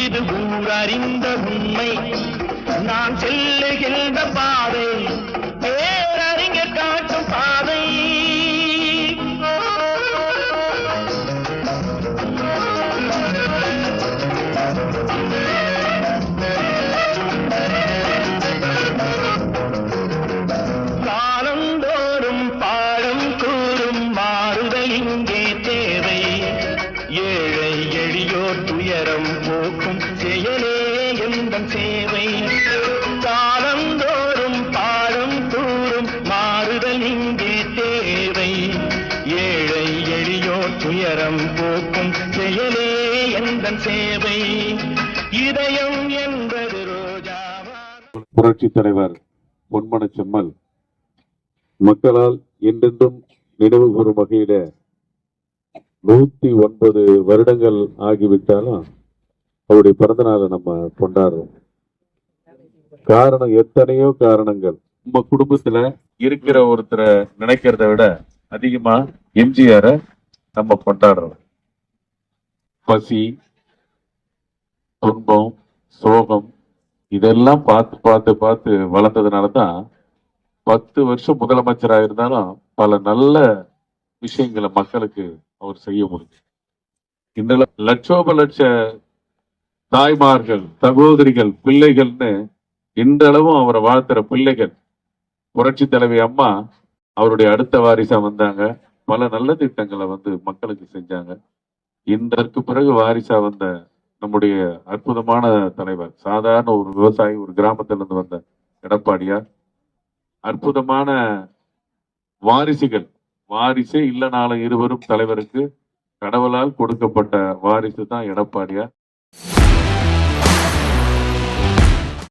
இது ஊரறிந்த உண்மை. நான் செல்லுகின்ற பாதை பேரறிஞர் காட்டும் பாதை. காலந்தோறும் பாடம் கூறும் மாறுதல் இங்கே தேவை. ஏழை எளியோர் துயரம் போக்கும் செயலே எந்தன் சேவை. காலந்தோறும் பாடம் கூறும் மாறுதல் இங்கே தேவை. ஏழை எளியோர் துயரம் போக்கும் செயலே எந்தன் சேவை. இதயம் என்பது ரோஜாவா. புரட்சி தலைவர் பொன்மன செம்மல் மக்களால் என்றென்றும் நினைவு கூறும் வகையில 109 வருடங்கள் ஆகிவிட்டாலும் அவருடைய பிறந்த நாளை நம்ம கொண்டாடுறோம். காரணம் எத்தனையோ காரணங்கள். நம்ம குடும்பத்துல இருக்கிற ஒருத்தரை நினைக்கிறத விட அதிகமா எம்ஜிஆர நம்ம கொண்டாடுறோம். பசி, துன்பம், சோகம் இதெல்லாம் பார்த்து பார்த்து பார்த்து வளர்ந்ததுனாலதான் 10 வருஷம் முதலமைச்சராக இருந்தாலும் பல நல்ல விஷயங்களை மக்களுக்கு அவர் செய்ய முடியும். இந்த லட்சோப லட்ச தாய்மார்கள், சகோதரிகள், பிள்ளைகள்னு இன்றளவும் அவரை வாழ்த்துற பிள்ளைகள். புரட்சி தலைவி அம்மா அவருடைய அடுத்த வாரிசா வந்தாங்க. பல நல்ல திட்டங்களை மக்களுக்கு செஞ்சாங்க. இன்றற்கு பிறகு வாரிசா வந்த நம்முடைய அற்புதமான தலைவர், சாதாரண ஒரு விவசாயி, ஒரு கிராமத்திலிருந்து வந்த எடப்பாடியார், அற்புதமான வாரிசுகள். வாரிசே இல்லைனாலும் இருவரும் தலைவருக்கு கடவுளால் கொடுக்கப்பட்ட வாரிசு தான் எடப்பாடியார்.